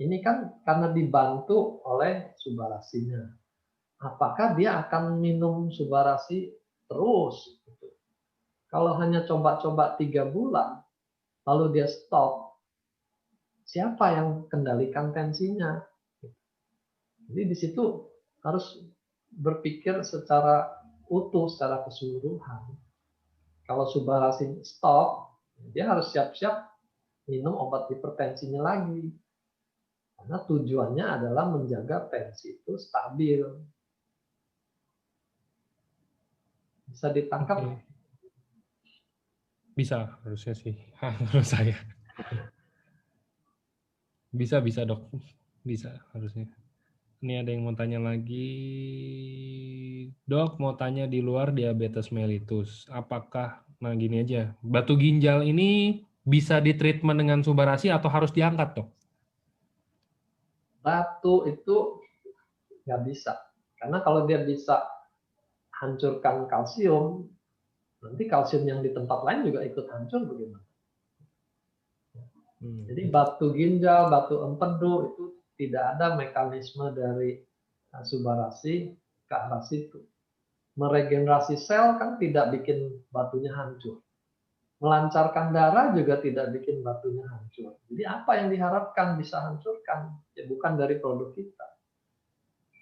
ini kan karena dibantu oleh Subarasinya. Apakah dia akan minum Subarasi terus? Kalau hanya coba-coba 3 bulan, lalu dia stop, siapa yang kendalikan tensinya? Jadi di situ harus berpikir secara utuh, secara keseluruhan. Kalau Subarasi stop, dia harus siap-siap minum obat hipertensinya lagi. Karena tujuannya adalah menjaga tensi itu stabil. Bisa ditangkap? Oke. Bisa, harusnya sih. Menurut saya. Bisa dok. Bisa harusnya. Ini ada yang mau tanya lagi. Dok, mau tanya di luar diabetes mellitus. Apakah, nah gini aja, batu ginjal ini bisa ditreatment dengan Subarasi atau harus diangkat dok? Batu itu nggak bisa. Karena kalau dia bisa hancurkan kalsium, nanti kalsium yang di tempat lain juga ikut hancur bagaimana? Jadi batu ginjal, batu empedu itu tidak ada mekanisme dari Subarasi ke arah situ. Meregenerasi sel kan tidak bikin batunya hancur. Melancarkan darah juga tidak bikin batunya hancur. Jadi apa yang diharapkan bisa hancurkan? Ya bukan dari produk kita.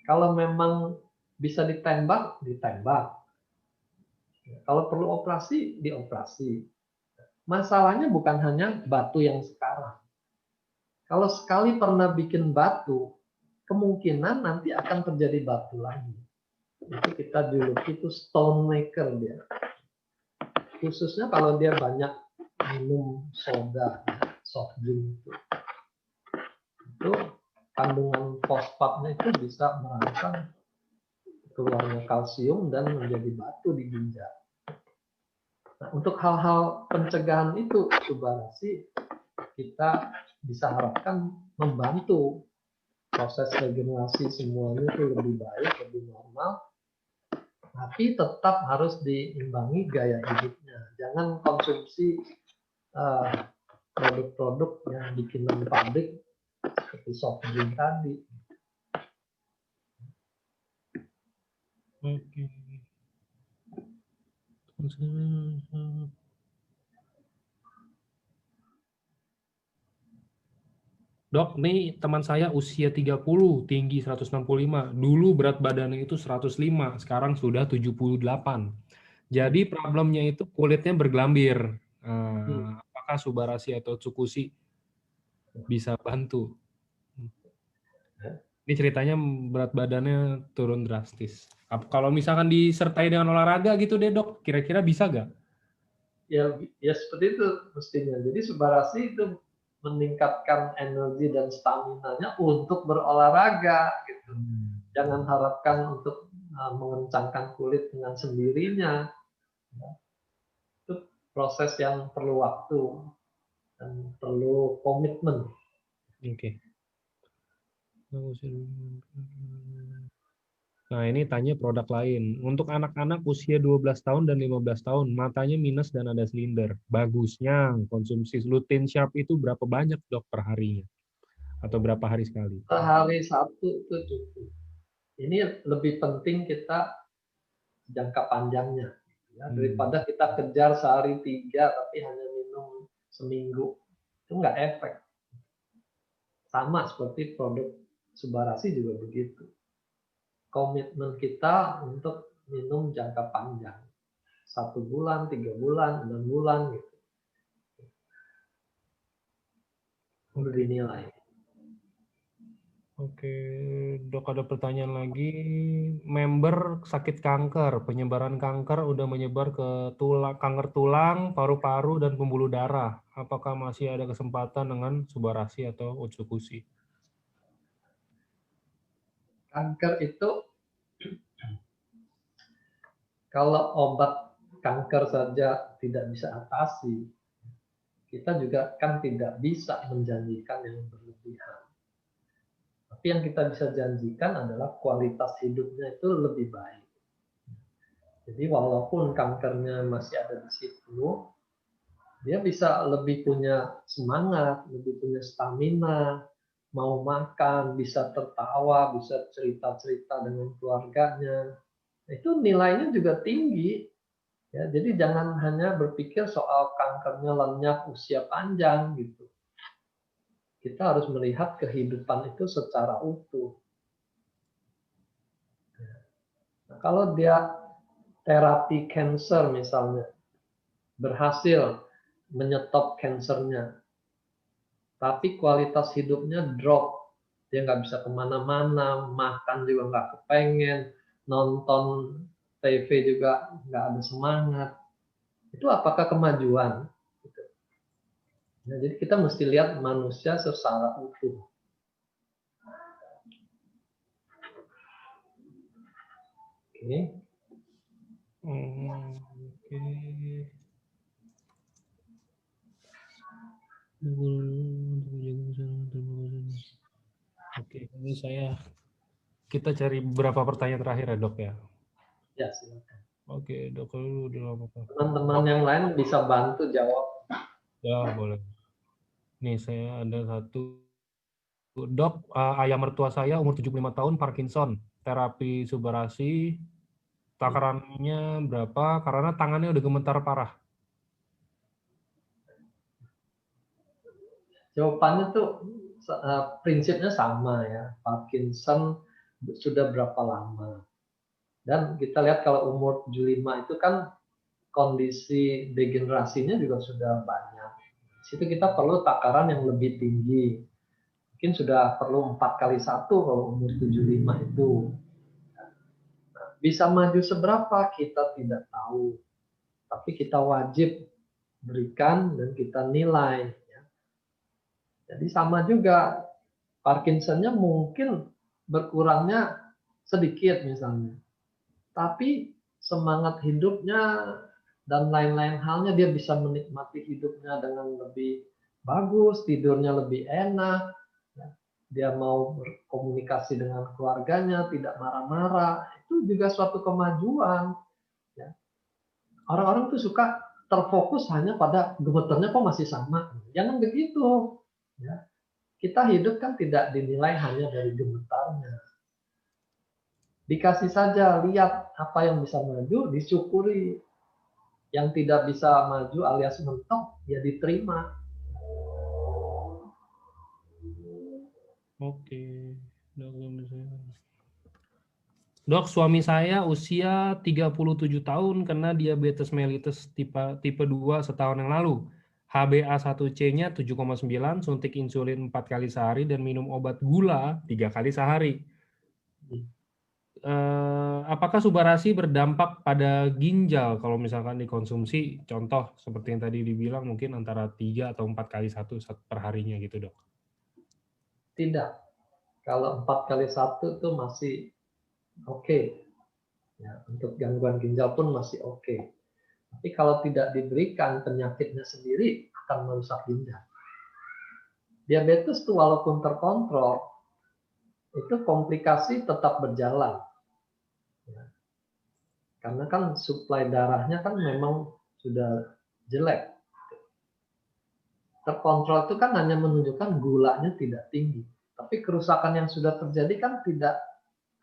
Kalau memang bisa ditembak, ditembak. Kalau perlu operasi, dioperasi. Masalahnya bukan hanya batu yang sekarang. Kalau sekali pernah bikin batu, kemungkinan nanti akan terjadi batu lagi. Itu kita juluki itu stone maker dia. Khususnya kalau dia banyak minum soda, soft drink itu kandungan fosfatnya itu bisa merangsang keluarnya kalsium dan menjadi batu di ginjal. Nah, untuk hal-hal pencegahan itu, Subarasi kita bisa harapkan membantu proses regenerasi semuanya itu lebih baik, lebih normal, tapi tetap harus diimbangi gaya hidupnya. Jangan konsumsi produk-produk yang bikinan pabrik seperti soft drink tadi. Oke. Dok, nih teman saya usia 30, tinggi 165. Dulu berat badannya itu 105, sekarang sudah 78. Jadi problemnya itu kulitnya bergelambir. Apakah Subarasi atau Tsukushi bisa bantu? Ini ceritanya berat badannya turun drastis. Kalau misalkan disertai dengan olahraga gitu deh dok, kira-kira bisa nggak? Ya seperti itu mestinya. Jadi Subarasi itu meningkatkan energi dan stamina-nya untuk berolahraga gitu. Jangan harapkan untuk mengencangkan kulit dengan sendirinya. Itu proses yang perlu waktu dan perlu komitmen. Oke. Nah, ini tanya produk lain. Untuk anak-anak usia 12 tahun dan 15 tahun, matanya minus dan ada silinder. Bagusnya konsumsi lutein sharp itu berapa banyak dok per harinya? Atau berapa hari sekali? Sehari satu itu cukup. Ini lebih penting kita jangka panjangnya. Ya, daripada kita kejar sehari 3 tapi hanya minum seminggu. Itu nggak efek. Sama seperti produk Subarasi juga begitu. Komitmen kita untuk minum jangka panjang. 1 bulan, 3 bulan, 6 bulan gitu. Perlu dinilai. Oke, dok ada pertanyaan lagi. Member sakit kanker, penyebaran kanker udah menyebar ke tulang, kanker tulang, paru-paru, dan pembuluh darah. Apakah masih ada kesempatan dengan Subarasi atau Utsukushi? Kanker itu kalau obat kanker saja tidak bisa atasi, kita juga kan tidak bisa menjanjikan yang berlebihan. Tapi yang kita bisa janjikan adalah kualitas hidupnya itu lebih baik. Jadi walaupun kankernya masih ada di situ, dia bisa lebih punya semangat, lebih punya stamina, mau makan, bisa tertawa, bisa cerita-cerita dengan keluarganya. Itu nilainya juga tinggi. Ya, jadi jangan hanya berpikir soal kankernya lenyap usia panjang gitu. Kita harus melihat kehidupan itu secara utuh. Nah, kalau dia terapi cancer misalnya berhasil menyetop kansernya, tapi kualitas hidupnya drop, dia nggak bisa kemana-mana, makan juga nggak kepengen, nonton TV juga nggak ada semangat. Itu apakah kemajuan? Nah, jadi kita mesti lihat manusia secara utuh. Oke. Oke, ini kita cari beberapa pertanyaan terakhir ya dok ya. Ya, silakan. Oke, dok, lu udah lama Pak. Teman-teman yang lain bisa bantu jawab. Ya, boleh. Nih, saya ada satu. Dok, ayah mertua saya umur 75 tahun, Parkinson. Terapi Subarasi, takarannya berapa? Karena tangannya udah gemetar parah. Jawabannya tuh prinsipnya sama ya. Parkinson sudah berapa lama? Dan kita lihat kalau umur 75 itu kan kondisi degenerasinya juga sudah banyak. Di situ kita perlu takaran yang lebih tinggi. Mungkin sudah perlu 4x1 kalau umur 75 itu. Nah, bisa maju seberapa kita tidak tahu. Tapi kita wajib berikan dan kita nilai. Jadi sama juga Parkinsonnya mungkin berkurangnya sedikit misalnya, tapi semangat hidupnya dan lain-lain halnya dia bisa menikmati hidupnya dengan lebih bagus, tidurnya lebih enak, ya. Dia mau berkomunikasi dengan keluarganya, tidak marah-marah, itu juga suatu kemajuan. Ya. Orang-orang tuh suka terfokus hanya pada gemeternya kok masih sama. Jangan begitu. Ya. Kita hidup kan tidak dinilai hanya dari gemetarnya. Dikasih saja, lihat apa yang bisa maju, disyukuri. Yang tidak bisa maju alias mentok, ya diterima. Oke. Dok, suami saya usia 37 tahun kena diabetes mellitus tipe 2 setahun yang lalu. HbA1c-nya 7,9, suntik insulin 4 kali sehari, dan minum obat gula 3 kali sehari. Apakah Subarasi berdampak pada ginjal kalau misalkan dikonsumsi? Contoh seperti yang tadi dibilang mungkin antara 3 atau 4 kali satu per harinya gitu, Dok. Tidak. Kalau 4 kali 1 itu masih oke. Ya, untuk gangguan ginjal pun masih oke. Tapi kalau tidak diberikan, penyakitnya sendiri akan merusak ginjal. Diabetes itu walaupun terkontrol, itu komplikasi tetap berjalan. Ya. Karena kan suplai darahnya kan memang sudah jelek. Terkontrol itu kan hanya menunjukkan gulanya tidak tinggi. Tapi kerusakan yang sudah terjadi kan tidak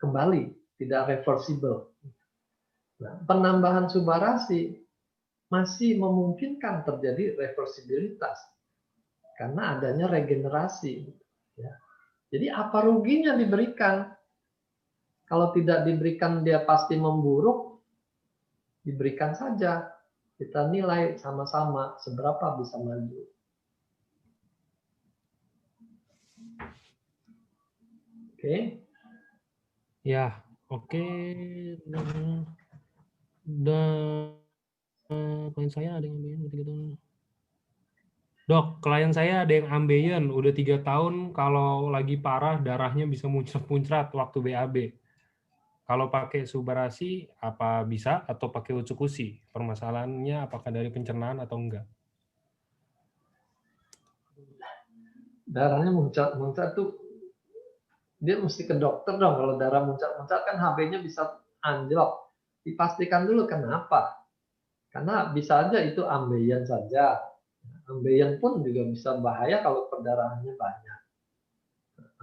kembali, tidak reversible. Nah, penambahan Subarasi masih memungkinkan terjadi reversibilitas karena adanya regenerasi. Ya. Jadi apa ruginya diberikan? Kalau tidak diberikan dia pasti memburuk, diberikan saja. Kita nilai sama-sama seberapa bisa maju. Oke. Ya, oke. Dan klien saya ada yang ambeien gitu. Dok, klien saya ada yang ambeien, udah 3 tahun, kalau lagi parah darahnya bisa muncrat-muncrat waktu BAB. Kalau pakai Subarasi, apa bisa atau pakai Utsukushi? Permasalahannya apakah dari pencernaan atau enggak? Darahnya muncrat-muncrat tuh dia mesti ke dokter dong. Kalau darah muncrat-muncrat kan HB-nya bisa anjlok. Dipastikan dulu kenapa. Karena bisa aja itu ambeien saja. Ambeien pun juga bisa bahaya kalau perdarahannya banyak.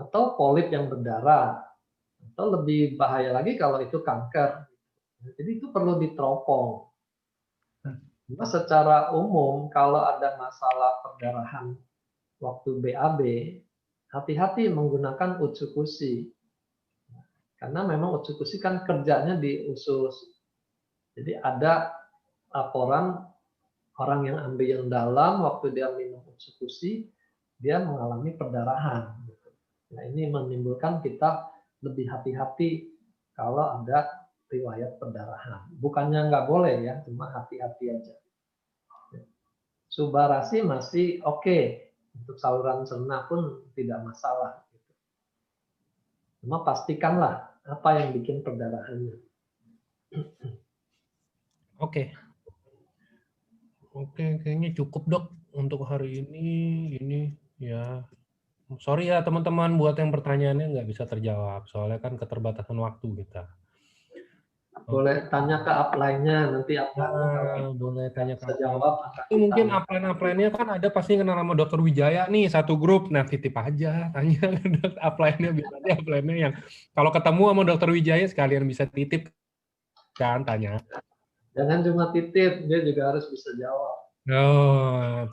Atau polip yang berdarah. Atau lebih bahaya lagi kalau itu kanker. Jadi itu perlu diteropong. Cuma secara umum kalau ada masalah perdarahan waktu BAB, hati-hati menggunakan Utsukushi. Karena memang Utsukushi kan kerjanya di usus. Jadi ada laporan orang yang ambeien dalam waktu dia minum Utsukushi, dia mengalami perdarahan. Nah ini menimbulkan kita lebih hati-hati kalau ada riwayat perdarahan. Bukannya nggak boleh ya, cuma hati-hati aja. Subarasi masih oke. Untuk saluran cerna pun tidak masalah. Cuma pastikanlah apa yang bikin perdarahannya. Oke. Oke, kayaknya cukup, Dok, untuk hari ini. Ini ya, sorry ya teman-teman buat yang pertanyaannya nggak bisa terjawab, soalnya kan keterbatasan waktu kita. Boleh tanya ke upline-nya, nanti upline-nya kalau boleh tanya ke bisa upline. jawab akan Itu mungkin upline-nya kan ada pasti kenal sama Dokter Wijaya nih, satu grup. Nah, titip aja, tanya ke upline-nya, biar nanti upline-nya yang kalau ketemu sama Dokter Wijaya sekalian bisa titip kan, tanya. Jangan cuma titip, dia juga harus bisa jawab. Oh,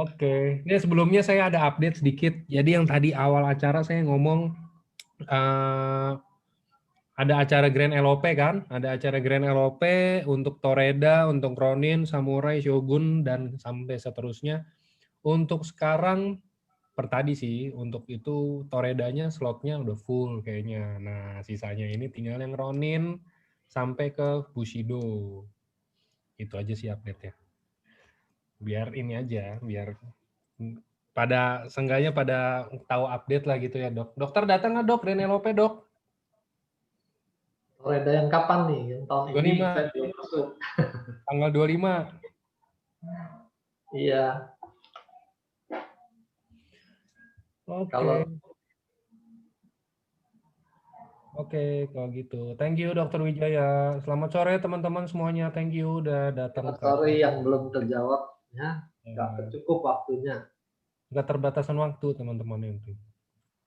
oke. Ini sebelumnya saya ada update sedikit. Jadi yang tadi awal acara saya ngomong ada acara Grand LOP kan? Ada acara Grand LOP untuk Toreda, untuk Ronin, Samurai, Shogun, dan sampai seterusnya. Untuk sekarang, per tadi sih, untuk itu Toredanya slotnya udah full kayaknya. Nah, sisanya ini tinggal yang Ronin sampai ke Bushido. Itu aja sih update-nya. Biar ini aja, biar Seenggaknya pada tahu update lah gitu ya, Dok. Dokter datang nggak, Dok? Renelope, Dok? Reda yang kapan nih? Yang tahun ini 25, saya belum masuk. tanggal 25. Iya. Oke. Kalau Oke, kalau gitu. Thank you, Dokter Wijaya. Selamat sore, teman-teman semuanya. Thank you udah datang ke sorry yang belum terjawab, ya, nggak cukup waktunya. nggak terbatasan waktu, teman-teman itu.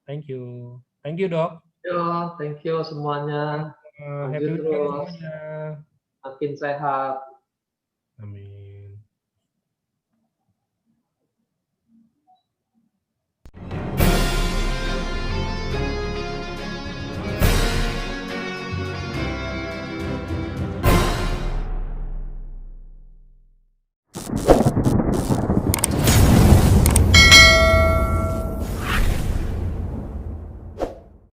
Thank you. Thank you, Dok. Yo, thank you semuanya. Maju Happy weekend terus, semuanya. makin sehat.